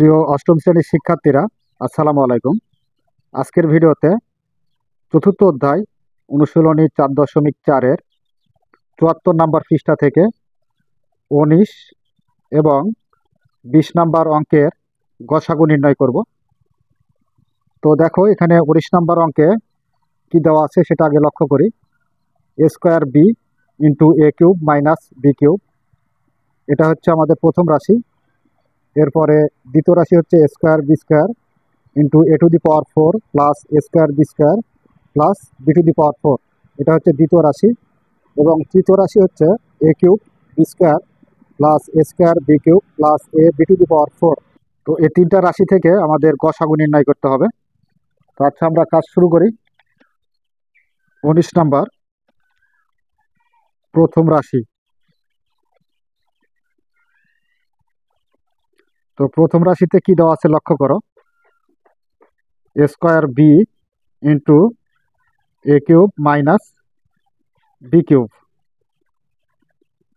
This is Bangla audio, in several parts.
প্রিয় অষ্টম শ্রেণীর শিক্ষার্থীরা, আসসালামু আলাইকুম। আজকের ভিডিওতে চতুর্থ অধ্যায় অনুশীলনী 4.4-এর 74 নম্বর পৃষ্ঠা থেকে 19 এবং 20 নম্বর অঙ্কের গসাগু নির্ণয় করব। তো দেখো, এখানে 19 নম্বর অঙ্কে কি দেওয়া আছে সেটা আগে লক্ষ্য করি। A square B into A cube minus B cube, এটা হচ্ছে আমাদের প্রথম রাশি। এরপরে দ্বিতীয় রাশি হচ্ছে A square B square into A to the power 4 plus A square B square plus B to the power 4, এটা হচ্ছে দ্বিতীয় রাশি। এবং তৃতীয় রাশি হচ্ছে A cube B square plus A square B cube plus A B to the power 4। তো এই তিনটা রাশি থেকে আমাদের গসাগু নির্ণয় করতে হবে। তো আচ্ছা, আমরা কাজ শুরু করি। 19 নাম্বার প্রথম রাশি। তো প্রথম রাশিতে কি দেওয়া আছে লক্ষ্য করো। এ square B into A cube minus B cube.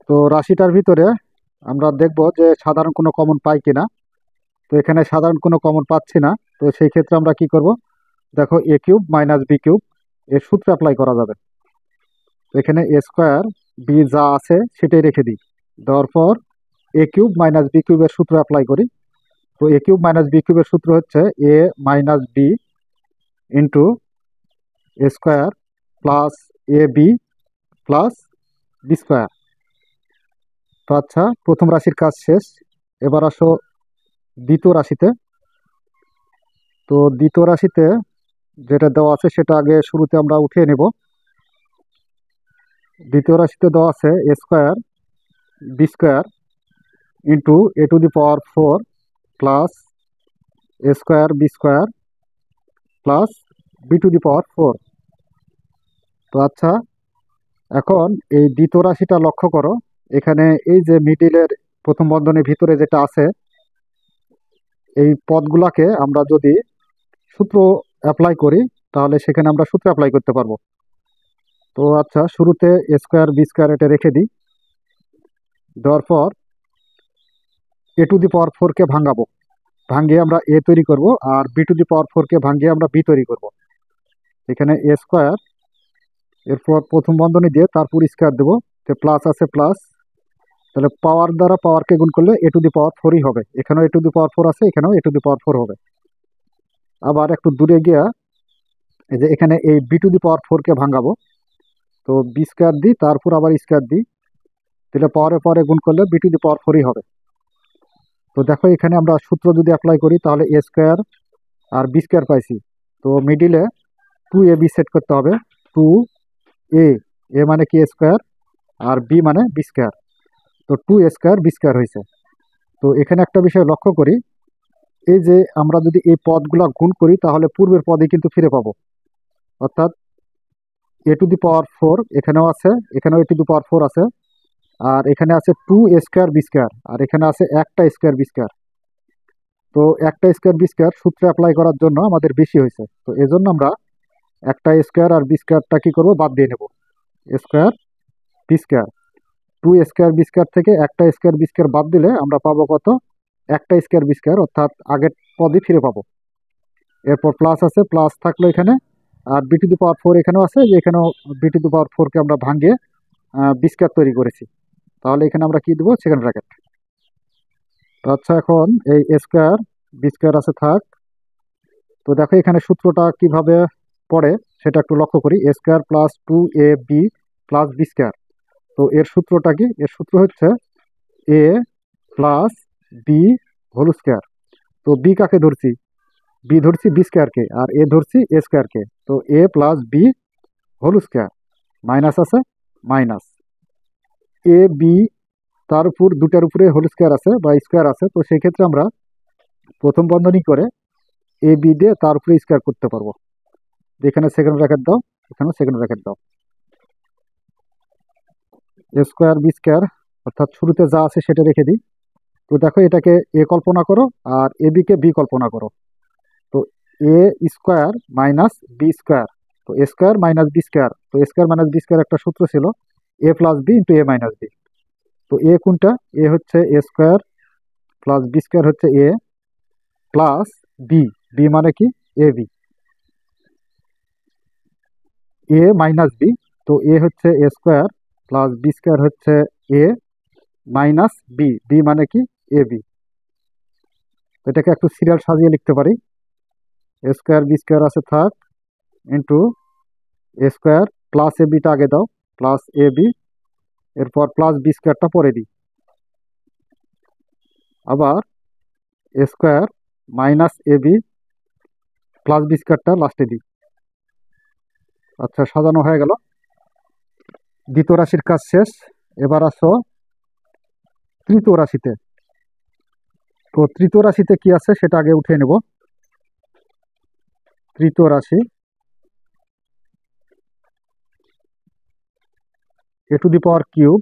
তো রাশিটার ভিতরে আমরা দেখব যে সাধারণ কোনো কমন পাই কিনা। তো এখানে সাধারণ কোনো কমন পাচ্ছি না। তো সেই ক্ষেত্রে আমরা কি করব, দেখো এ কিউব মাইনাস বি কিউব এর সূত্র অ্যাপ্লাই করা যাবে। তো এখানে এ স্কোয়ার বি যা আছে সেটাই রেখে দিই, দেওয়ার পর এ কিউব মাইনাস বি কিউবের সূত্র অ্যাপ্লাই করি। তো এ কিউব মাইনাস বি কিউবের সূত্র হচ্ছে এ minus B into A square plus A B plus B square. তো আচ্ছা, প্রথম রাশির কাজ শেষ। এবার আসো দ্বিতীয় রাশিতে। তো দ্বিতীয় রাশিতে যেটা দেওয়া আছে সেটা আগে শুরুতে আমরা উঠিয়ে নেব। দ্বিতীয় রাশিতে দেওয়া আছে A square B square into A to the power 4 plus A square B square plus B to the power 4। তো আচ্ছা, এখন এই দ্বিতীয় রাশিটা লক্ষ্য করো। এখানে এই যে মিডিলের প্রথম বন্ধনীর ভিতরে যেটা আছে, এই পদগুলাকে আমরা যদি সূত্র অ্যাপ্লাই করি তাহলে সেখানে আমরা সূত্র অ্যাপ্লাই করতে পারবো। তো আচ্ছা, শুরুতে এ স্কোয়ার বি স্কোয়ার এটা রেখে দিই, দেওয়ার পর এ টু দি পাওয়ার 4কে ভাঙাবো, ভাঙিয়ে আমরা এ তৈরি করব, আর বি টু দি পাওয়ার 4কে ভাঙিয়ে আমরা বি তৈরি করব। এখানে এ স্কোয়ার, এরপর প্রথম বন্ধনী দিয়ে তারপর স্কোয়ার দেবো, তো প্লাস আছে প্লাস, তাহলে পাওয়ার দ্বারা পাওয়ারকে গুণ করলে এ টু দি পাওয়ার 4ই হবে। এখানেও এ টু দি পাওয়ার 4 আছে, এখানেও এ টু দি পাওয়ার 4 হবে। আবার একটু দূরে গিয়া এই যে এখানে এই বি টু দি পাওয়ার 4কে ভাঙাবো, তো বি স্কোয়ার দিই তারপর আবার স্কোয়ার দিই, তাহলে পাওয়ারে পাওয়ারে গুণ করলে বি টু দি পাওয়ার 4ই হবে। তো দেখো, এখানে আমরা সূত্র যদি অ্যাপ্লাই করি তাহলে এ স্কোয়ার আর বি স্কোয়ার পাইছি। তো মিডিলে 2ab সেট করতে হবে। 2a, এ মানে কি স্কোয়ার, আর বি মানে বি স্কোয়ার। তো 2a স্কোয়ার বি স্কোয়ার হয়েছে। তো এখানে একটা বিষয় লক্ষ্য করি, এই যে আমরা যদি এই পদগুলা গুণ করি তাহলে পূর্বের পদে কিন্তু ফিরে পাবো। অর্থাৎ এ টু দি পাওয়ার 4 এখানেও আছে, এখানেও এ টু দি পাওয়ার 4 আছে, আর এখানে আছে 2a স্কোয়ার বি স্কোয়ার, আর এখানে আছে একটা স্কোয়ার বি স্কোয়ার। তো একটা স্কোয়ার বি স্কোয়ার সূত্রে অ্যাপ্লাই করার জন্য আমাদের বেশি হয়েছে। তো এজন্য আমরা একটা স্কোয়ার আর বি স্কোয়ারটা কি করবো, বাদ দিয়ে নেব। Square B square, 2a square B square থেকে একটা স্কোয়ার বি স্কোয়ার বাদ দিলে আমরা পাবো কত, একটা স্কোয়ার বি স্কোয়ার, অর্থাৎ আগের পদই ফিরে পাবো। এরপর প্লাস আছে, প্লাস থাকলো এখানে, আর বি টু দি পাওয়ার 4 এখানেও আছে, যে এখানেও বি টু দি পাওয়ার 4কে আমরা ভাঙিয়ে বি স্কোয়ার তৈরি করেছি। তাহলে এখানে আমরা কি দেবো, সেকেন্ড ব্র্যাকেট। তো আচ্ছা, এখন এই স্কোয়ার বি স্কোয়ার আছে থাক। তো দেখো এখানে সূত্রটা কিভাবে পড়ে সেটা একটু লক্ষ্য করি। A square plus 2ab plus B square. তো এর সূত্রটা কি, এর সূত্র হচ্ছে A plus B whole square. তো বি কাকে ধরছি, বি ধরছি বি স্কোয়ারকে, আর এ ধরছি এ স্কোয়ারকে। তো A plus B whole square, minus আছে মাইনাস এ বি, তার উপর দুটার উপরে হোল স্কোয়ার আছে বা স্কোয়ার আছে। তো সেই ক্ষেত্রে আমরা প্রথম বন্ধনী করে এ বি দিয়ে তার উপরে স্কোয়ার করতে পারবো। এখানে সেকেন্ড ব্র্যাকেট দাও, এখানেও সেকেন্ড ব্র্যাকেট দাও। এ স্কোয়ার বি স্কোয়ার, অর্থাৎ শুরুতে যা আছে সেটা রেখে দিই। তো দেখো, এটাকে এ কল্পনা করো আর এ বিকে বি কল্পনা করো। তো এ স্কোয়ার মাইনাস বি স্কোয়ার, তো এ স্কোয়ার মাইনাস বি স্কোয়ার। তো এ স্কোয়ার মাইনাস বি স্কোয়ার একটা সূত্র ছিল, এ প্লাস বি ইন্টু এ মাইনাস বি। তো এ কোনটা, এ হচ্ছে A square plus B square হচ্ছে এ, প্লাস বি, বি মানে কি A B, A minus B. তো এ হচ্ছে A square plus B square হচ্ছে এ মাইনাস বি, বি মানে কি এ বি। এটাকে একটু সিরিয়াল সাজিয়ে লিখতে পারি, এ স্কোয়ার বি স্কোয়ার আছে থাক ইন্টু এ স্কোয়ার প্লাস এ বিটা আগে দাও, প্লাস এ বি, এরপর প্লাস বি স্কোয়ারটা পরে দিই, আবার এ square minus A B plus B স্কোয়ারটা লাস্টে দিই। আচ্ছা, সাজানো হয়ে গেল, দ্বিতীয় রাশির কাজ শেষ। এবার আসো তৃতীয় রাশিতে। তো তৃতীয় রাশিতে কি আছে সেটা আগে উঠিয়ে নেব। তৃতীয় রাশি A to the power cube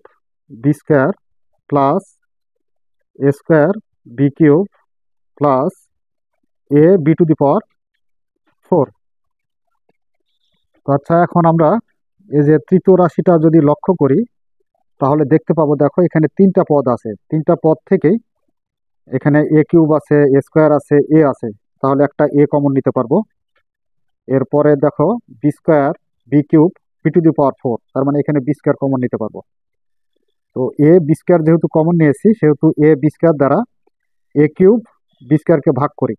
B square plus A square B cube plus A B to the power 4। তো আচ্ছা, এখন আমরা এই যে তৃতীয় রাশিটা যদি লক্ষ্য করি তাহলে দেখতে পাবো, দেখো এখানে তিনটা পদ আছে, তিনটা পদ থেকেই এখানে এ কিউব আছে, এ স্কোয়ার আছে, এ আছে, তাহলে একটা এ কমন নিতে পারবো। এরপরে দেখো B square B cube B to the power 4, তার মানে এখানে বি স্কোয়ার কমন নিতে পারবো। তো এ বি স্কোয়ার যেহেতু কমন নিয়েছি সেহেতু এ বি স্কোয়ার দ্বারা এ কিউব বি স্কোয়ারকে ভাগ করি,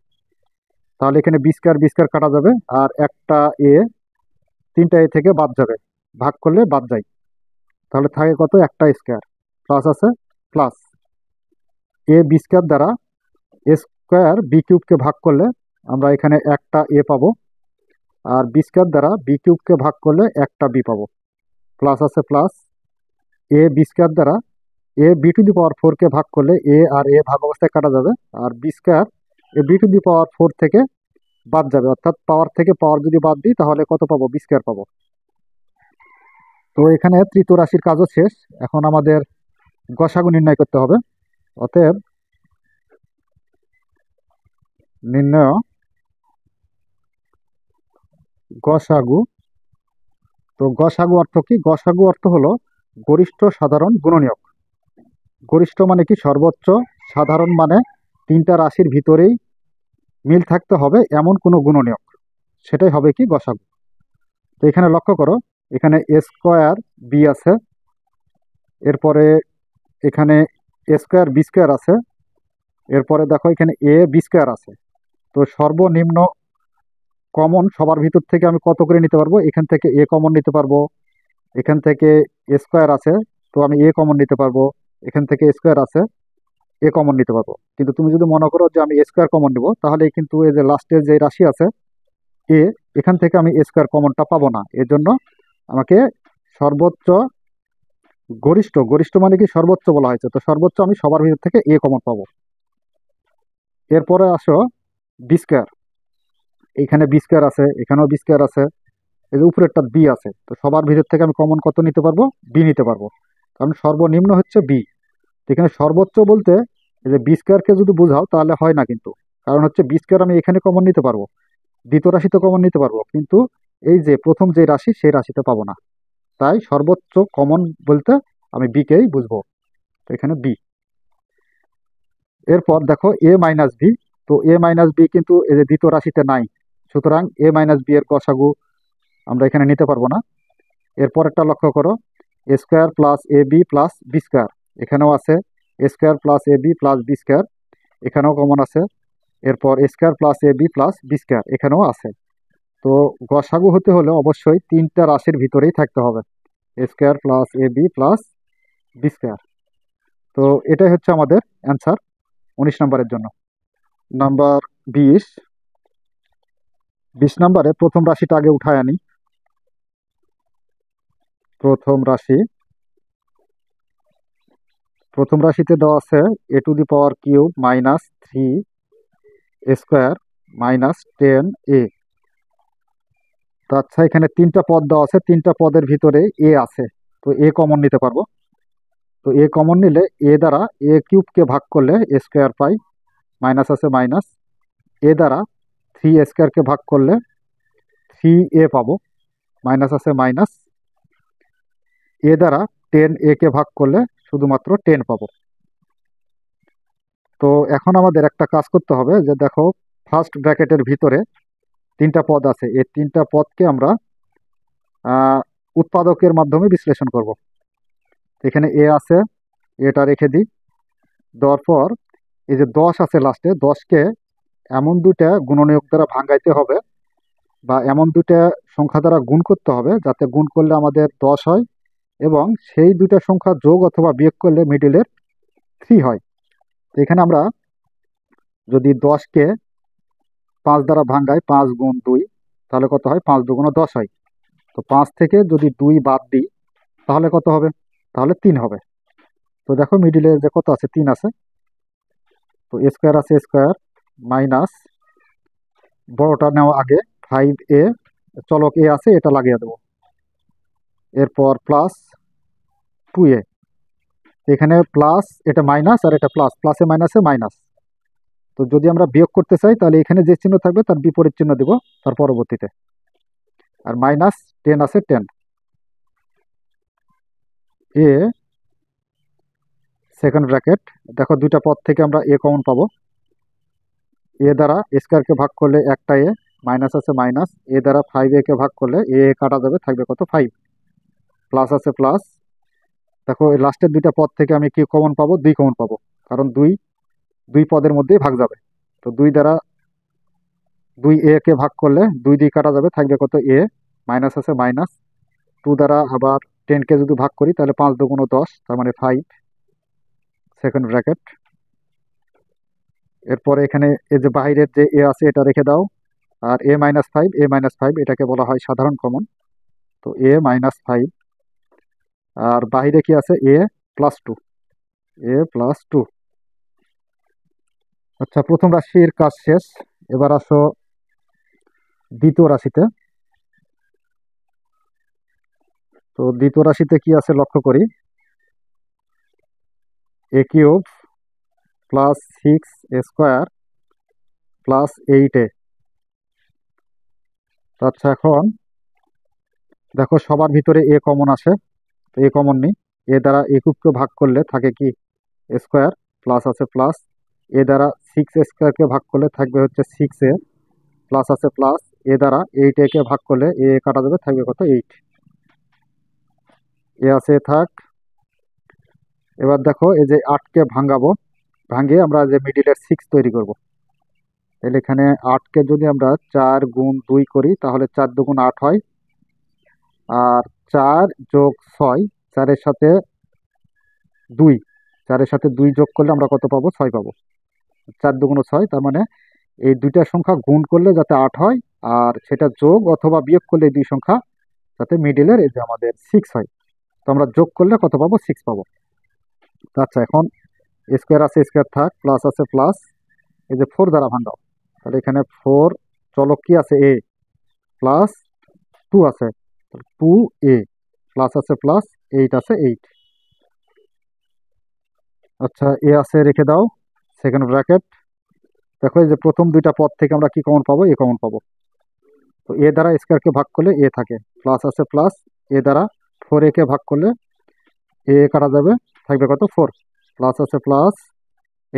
তাহলে এখানে বি স্কোয়ার কাটা যাবে, আর একটা এ, তিনটা এ থেকে বাদ যাবে, ভাগ করলে বাদ যায়, তাহলে থাকে কত, একটা স্কোয়ার, প্লাস আছে প্লাস এ বি স্কোয়ার দ্বারা এ স্কোয়ার বি কিউবকে ভাগ করলে আমরা এখানে একটা এ পাবো, আর বি স্কোয়ার দ্বারা বি কিউবকে ভাগ করলে একটা বি পাবো, প্লাস আছে প্লাস এ বি স্কোয়ার দ্বারা এ বি টু দি পাওয়ার 4কে ভাগ করলে এ আর এ ভাগ অবস্থায় কাটা যাবে, আর B square A B to the power 4 থেকে বাদ যাবে, অর্থাৎ পাওয়ার থেকে পাওয়ার যদি বাদ দিই তাহলে কত পাবো, বি স্কোয়ার পাবো। তো এখানে তৃতীয় রাশির কাজও শেষ, এখন আমাদের গসাগু নির্ণয় করতে হবে। অতএব নির্ণয় গসাগু। তো গসাগু অর্থ কি, গসাগু অর্থ হলো গরিষ্ঠ সাধারণ গুণনীয়ক। গরিষ্ঠ মানে কি সর্বোচ্চ, সাধারণ মানে তিনটা রাশির ভিতরেই মিল থাকতে হবে এমন কোনো গুণনীয়ক, সেটাই হবে কি গসাগু। তো এখানে লক্ষ্য করো, এখানে এ স্কোয়ার বি আছে, এরপরে এখানে এ স্কোয়ার বি স্কোয়ার আছে, এরপরে দেখো এখানে এ বি স্কোয়ার আছে। তো সর্বনিম্ন কমন সবার ভিতর থেকে আমি কত করে নিতে পারবো, এখান থেকে এ কমন নিতে পারবো, এখান থেকে এ স্কোয়ার আছে, তো আমি এ কমন নিতে পারবো, এখান থেকে স্কোয়ার আছে, এ কমন নিতে পারবো। কিন্তু তুমি যদি মনে করো যে আমি এ স্কোয়ার কমন নিব, তাহলে কিন্তু এই যে লাস্টের যে রাশি আছে এ, এখান থেকে আমি এ স্কোয়ার কমনটা পাবো না, এর জন্য আমাকে সর্বোচ্চ, গরিষ্ঠ, গরিষ্ঠ মানে কি সর্বোচ্চ বলা হয়েছে, তো সর্বোচ্চ আমি সবার ভিতর থেকে এ কমন পাবো। এরপরে আসো বি স্কোয়ার, এইখানে বি স্কোয়ার আছে, এখানেও বি স্কোয়ার আছে, এই যে উপরেরটা বি আছে, তো সবার ভিতর থেকে আমি কমন কত নিতে পারবো, বি নিতে পারবো, কারণ সর্বনিম্ন হচ্ছে বি। এখানে সর্বোচ্চ বলতে এই যে বি স্কোয়ারকে যদি বোঝাও তাহলে হয় না কিন্তু, কারণ হচ্ছে বি স্কোয়ার আমি এখানে কমন নিতে পারবো, দ্বিতীয় রাশিতে কমন নিতে পারবো, কিন্তু এই যে প্রথম যে রাশি সেই রাশিতে পাবো না, তাই সর্বোচ্চ কমন বলতে আমি বি কেই বুঝবো, তো এখানে বি। এরপর দেখো এ মাইনাস বি, তো এ মাইনাস বি কিন্তু এই যে দ্বিতীয় রাশিতে নাই, সুতরাং এ মাইনাস বি এর গসাগু আমরা এখানে নিতে পারবো না। এরপর একটা লক্ষ্য করো, এ square plus A B plus B square, এখানেও আছে A square plus A B plus B square, এখানেও কমন আছে। এরপর এ square plus A B plus B square, এখানেও আছে। তো গসাগু হতে হলে অবশ্যই তিনটা রাশির ভিতরেই থাকতে হবে, এ square plus A B plus B square. তো এটাই হচ্ছে আমাদের অ্যান্সার 19 নম্বরের জন্য। নাম্বার 20, 20 নম্বরে প্রথম রাশিটা আগে উঠায় আনি। প্রথম রাশি, প্রথম রাশিতে দেওয়া আছে A to the power cube minus 3 square minus 10 A. তো আচ্ছা, এখানে তিনটা পদ দেওয়া আছে, তিনটা পদের ভিতরে এ আছে, তো এ কমন নিতে পারবো। তো এ কমন নিলে এ দ্বারা এ কিউবকে ভাগ করলে এ স্কোয়ার পাই, মাইনাস আছে মাইনাস, এ দ্বারা 3 স্কোয়ারকে ভাগ করলে 3 এ পাবো, মাইনাস আছে মাইনাস, এ দ্বারা 10 এ কে ভাগ করলে শুধুমাত্র 10 পাবো। তো এখন আমাদের একটা কাজ করতে হবে, যে দেখো ফার্স্ট ব্র্যাকেটের ভিতরে তিনটা পদ আছে, এই তিনটা পদকে আমরা উৎপাদকের মাধ্যমে বিশ্লেষণ করব। এখানে এ আছে, এটা রেখে দিই। দেওয়ার পর এই যে 10 আছে লাস্টে, 10কে এমন দুইটা গুণনীয়ক দ্বারা ভাঙাইতে হবে বা এমন দুইটা সংখ্যা দ্বারা গুণ করতে হবে যাতে গুণ করলে আমাদের 10 হয় এবং সেই দুইটা সংখ্যা যোগ অথবা বিয়োগ করলে মিডিলের 3 হয়। তো এখানে আমরা যদি 10কে 5 দ্বারা ভাঙাই, 5 গুণ 2, তাহলে কত হয়? 5 দুগুণ 10 হয়। তো 5 থেকে যদি 2 বাদ দিই তাহলে কত হবে? তাহলে 3 হবে। তো দেখো মিডিলে যে কত আছে? 3 আছে। তো এ স্কোয়ার আছে, স্কোয়ার মাইনাস বড়টা নেওয়া আগে 5a, চলক এ আছে এটা লাগিয়ে দেবো, এরপর প্লাস 2a। এখানে প্লাস, এটা মাইনাস আর এটা প্লাস, প্লাসে মাইনাসে মাইনাস। তো যদি আমরা বিয়োগ করতে চাই তাহলে এখানে যে চিহ্ন থাকবে তার বিপরীত চিহ্ন দেব তার পরবর্তীতে। আর মাইনাস 10 আছে, 10 এ সেকেন্ড ব্র্যাকেট। দেখো দুইটা পদ থেকে আমরা এ কমন পাবো। এ দ্বারা স্কোয়ারকে ভাগ করলে একটা এ, মাইনাস আছে মাইনাস, এ দ্বারা 5a কে ভাগ করলে এ কাটা যাবে, থাকবে কত? 5। প্লাস আছে প্লাস। দেখো এই লাস্টের দুইটা পদ থেকে আমি কি কমন পাবো? 2 কমন পাবো, কারণ দুই পদের মধ্যেই ভাগ যাবে। তো 2 দ্বারা 2a কে ভাগ করলে 2 দিয়ে কাটা যাবে, থাকবে কত? এ। মাইনাস আছে মাইনাস। 2 দ্বারা আবার 10কে যদি ভাগ করি তাহলে 5 দুগুণ 10, তার মানে 5 সেকেন্ড ব্র্যাকেট। এরপরে এখানে এই যে বাইরের যে এ আছে এটা রেখে দাও। আর a-5 এটাকে বলা হয় সাধারণ কমন। তো a-5, আর বাইরে কি আছে? a+2। আচ্ছা, প্রথম রাশির কাজ শেষ। এবার আসো দ্বিতীয় রাশিতে। তো দ্বিতীয় রাশিতে কি আছে লক্ষ্য করি। a³ plus 6a² plus 8a। আচ্ছা, এখন দেখো সবার ভিতরে এ কমন আসে, তো এ কমন নেই। এ দ্বারা a³ ভাগ করলে থাকে কি? স্কোয়ার, প্লাস আছে প্লাস। এ দ্বারা 6a² ভাগ করলে থাকবে হচ্ছে 6a, প্লাস আছে প্লাস। এ দ্বারা 8a কে ভাগ করলে এ কাটা যাবে, থাকবে কত? 8। এ আছে, থাক। এবার দেখো এই যে 8কে ভাঙাবো, ভাঙিয়ে আমরা যে মিডিলের 6 তৈরি করব। তাহলে এখানে 8কে যদি আমরা 4 গুণ 2 করি তাহলে 4 দুগুণ 8 হয়। আর 4 যোগ 6, 4-এর সাথে 2, 4-এর সাথে 2 যোগ করলে আমরা কত পাবো? 6 পাবো। 4 দুগুণ 6, তার মানে এই দুইটা সংখ্যা গুণ করলে যাতে 8 হয়, আর সেটা যোগ অথবা বিয়োগ করলে এই দুই সংখ্যা যাতে মিডিলের এই যে আমাদের 6 হয়। তো আমরা যোগ করলে কত পাবো? 6 পাবো। আচ্ছা, এখন স্কোয়ার আছে, স্কোয়ার থাক, প্লাস আছে প্লাস। এই যে 4 দ্বারা ভাঙাও, তাহলে এখানে 4, চলক কি আছে? এ, প্লাস 2 আছে, 2a, প্লাস আছে প্লাস, 8 আছে 8। আচ্ছা, এ আছে রেখে দাও সেকেন্ড ব্র্যাকেট। দেখো এই যে প্রথম দুইটা পদ থেকে আমরা কি কমন পাবো? এ কমন পাবো। তো এ দ্বারা স্কোয়ারকে ভাগ করলে এ থাকে, প্লাস আছে প্লাস। এ দ্বারা 4a কে ভাগ করলে এ কাটা যাবে, থাকবে কত? 4। প্লাস আছে প্লাস।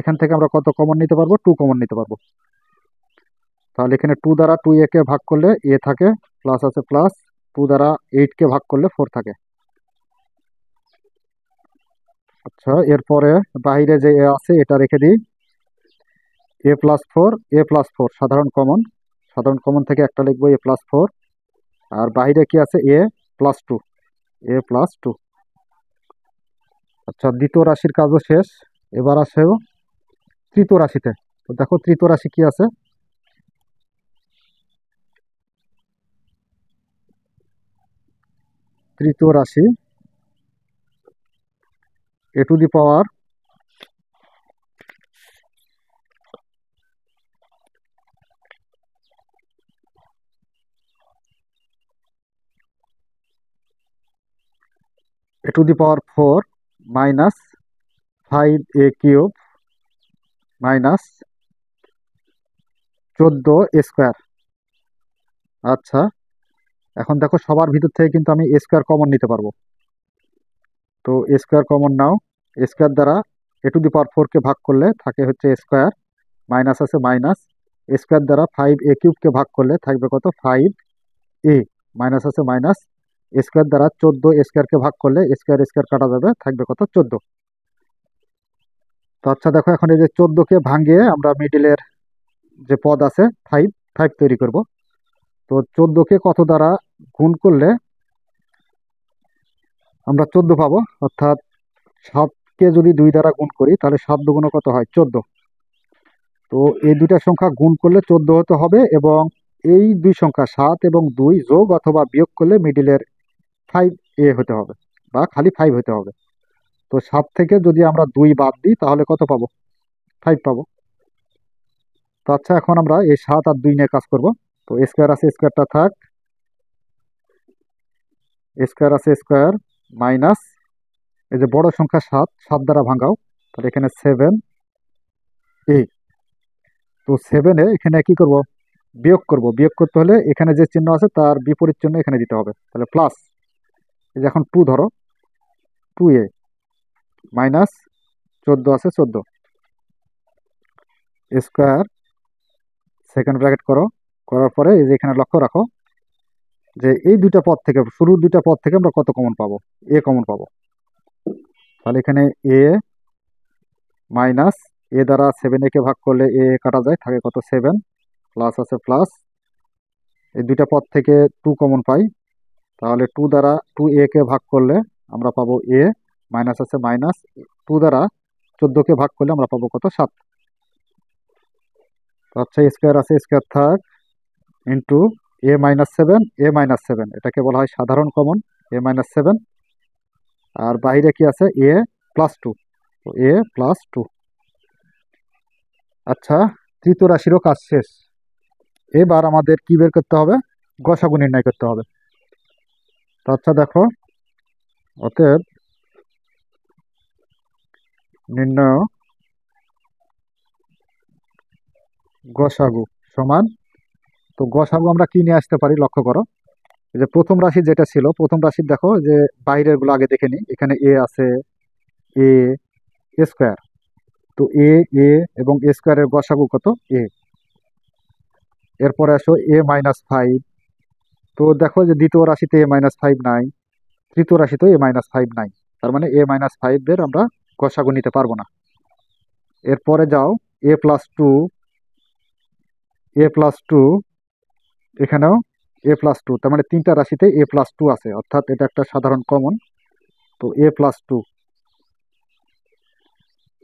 এখান থেকে আমরা কত কমন নিতে পারবো? 2 কমন নিতে পারবো। তাহলে এখানে 2 দ্বারা 2a কে ভাগ করলে এ থাকে, প্লাস আছে প্লাস। 2 দ্বারা 8 কে ভাগ করলে 4 থাকে। আচ্ছা, এরপরে বাইরে যে এ আছে এটা রেখে দিই। a+4 সাধারণ কমন, সাধারণ কমন থেকে একটা লিখবো, a+4। আর বাইরে কি আছে? a+2। আচ্ছা, দ্বিতীয় রাশির কাজও শেষ। এবার আসে তৃতীয় রাশিতে। তো দেখো তৃতীয় রাশি কি আছে। তৃতীয় রাশি a² a⁴ minus 5a³ minus 14a²। আচ্ছা, এখন দেখো সবার ভিতর থেকে কিন্তু আমি স্কোয়ার কমন নিতে পারবো। তো স্কোয়ার কমন নাও। স্কোয়ার দ্বারা a⁴ কে ভাগ করলে থাকে হচ্ছে স্কোয়ার, মাইনাস আছে মাইনাস। এ স্কোয়ার দ্বারা 5a³ ভাগ করলে থাকবে কত 5a, মাইনাস আছে মাইনাস, এ স্কোয়ার দ্বারা 14 ভাগ করলে স্কোয়ার স্কোয়ার কাটা যাবে, থাকবে কত 14। তো আচ্ছা দেখো, এখন এই যে 14কে ভাঙিয়ে আমরা মিডিলের যে পদ আছে 5 5 তৈরি করব। তো 14কে কত দ্বারা গুণ করলে আমরা 14 পাবো, অর্থাৎ 7কে যদি 2 দ্বারা গুণ করি তাহলে 7 দুগুণ কত হয় 14। তো এই দুইটা সংখ্যা গুণ করলে 14 হতে হবে, এবং এই দুই সংখ্যা 7 এবং 2 যোগ অথবা বিয়োগ করলে মিডিলের 5a হতে হবে, বা খালি 5 হতে হবে। তো 7 থেকে যদি আমরা 2 বাদ দিই তাহলে কত পাবো, 5 পাবো। তো আচ্ছা, এখন আমরা এই 7 আর 2 নিয়ে কাজ করব। তো স্কোয়ার আছে, স্কোয়ারটা থাক, স্কোয়ার আছে স্কোয়ার, মাইনাস এই যে বড় সংখ্যা 7, 7 দ্বারা ভাঙাও, তাহলে এখানে 7a। তো 7-এ এখানে কি করব, বিয়োগ করব। বিয়োগ করতে হলে এখানে যে চিহ্ন আছে তার বিপরীত চিহ্ন এখানে দিতে হবে, তাহলে প্লাস। এই যে এখন 2 ধরো, 2a মাইনাস 14 আছে 14 স্কোয়ার, সেকেন্ড ব্র্যাকেট করো, করার পরে এই যে এখানে লক্ষ্য রাখো যে এই দুইটা পদ থেকে, শুরুর দুইটা পদ থেকে আমরা কত কমন পাবো, এ কমন পাবো। তাহলে এখানে এ মাইনাস, এ দ্বারা 7a কে ভাগ করলে এ কাটা যায়, থাকে কত 7, প্লাস আছে প্লাস, এই দুইটা পদ থেকে 2 কমন পাই, তাহলে 2 দ্বারা 2a কে ভাগ করলে আমরা পাবো এ, মাইনাস আছে মাইনাস, 2 দ্বারা 14কে ভাগ করলে আমরা পাবো কত 7। আচ্ছা, স্কোয়ার আছে স্কোয়ার থাক, ইন্টু a-7, এটাকে বলা হয় সাধারণ কমন, a-7, আর বাইরে কি আছে a+2, তো a+2। আচ্ছা, তৃতীয় রাশিরও কাজ শেষ। এবার আমাদের কি বের করতে হবে, গসাগু নির্ণয় করতে হবে। তো আচ্ছা দেখো, অতএব নির্ণয় গসাগু সমান, তো গসাগু আমরা কি নিয়ে আসতে পারি লক্ষ্য করো। এই যে প্রথম রাশি যেটা ছিল, প্রথম রাশি দেখো যে বাইরের গুলো আগে দেখে নি, এখানে এ আছে, এ স্কোয়ার, তো এ এ এবং এ স্কোয়ারের গসাগু কত এ। এরপরে আসো a-5, তো দেখো যে দ্বিতীয় রাশিতে a-5 নাই, তৃতীয় রাশিতে a-5 নাই, তার মানে a-5 এর আমরা গসাগু নিতে পারবো না। এরপরে যাও a+2, a+2, এখানেও a+2, তার মানে তিনটা রাশিতে a+2 আছে, অর্থাৎ এটা একটা সাধারণ কমন, তো a+2।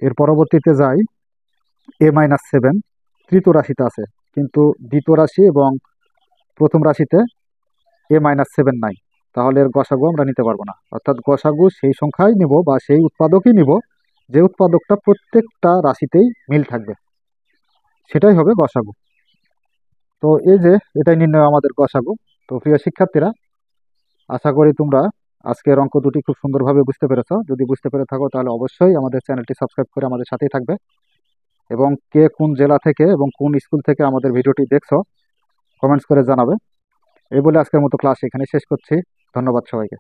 এর পরবর্তীতে যাই a-7, তৃতীয় রাশিতে আছে, কিন্তু দ্বিতীয় রাশি এবং প্রথম রাশিতে a-7 নাই, তাহলে এর গসাগু আমরা নিতে পারবো না। অর্থাৎ গসাগু সেই সংখ্যাই নিব বা সেই উৎপাদকই নিব যে উৎপাদকটা প্রত্যেকটা রাশিতেই মিল থাকবে, সেটাই হবে গসাগু। তো এই যে এটাই নির্ণয় আমাদের গসাগু। তো প্রিয় শিক্ষার্থীরা, আশা করি তোমরা আজকের অঙ্ক দুটি খুব সুন্দরভাবে বুঝতে পেরেছো। যদি বুঝতে পেরে থাকো তাহলে অবশ্যই আমাদের চ্যানেলটি সাবস্ক্রাইব করে আমাদের সাথেই থাকবে, এবং কে কোন জেলা থেকে এবং কোন স্কুল থেকে আমাদের ভিডিওটি দেখছো কমেন্টস করে জানাবে। এই বলে আজকের মতো ক্লাস এখানে শেষ করছি। ধন্যবাদ সবাইকে।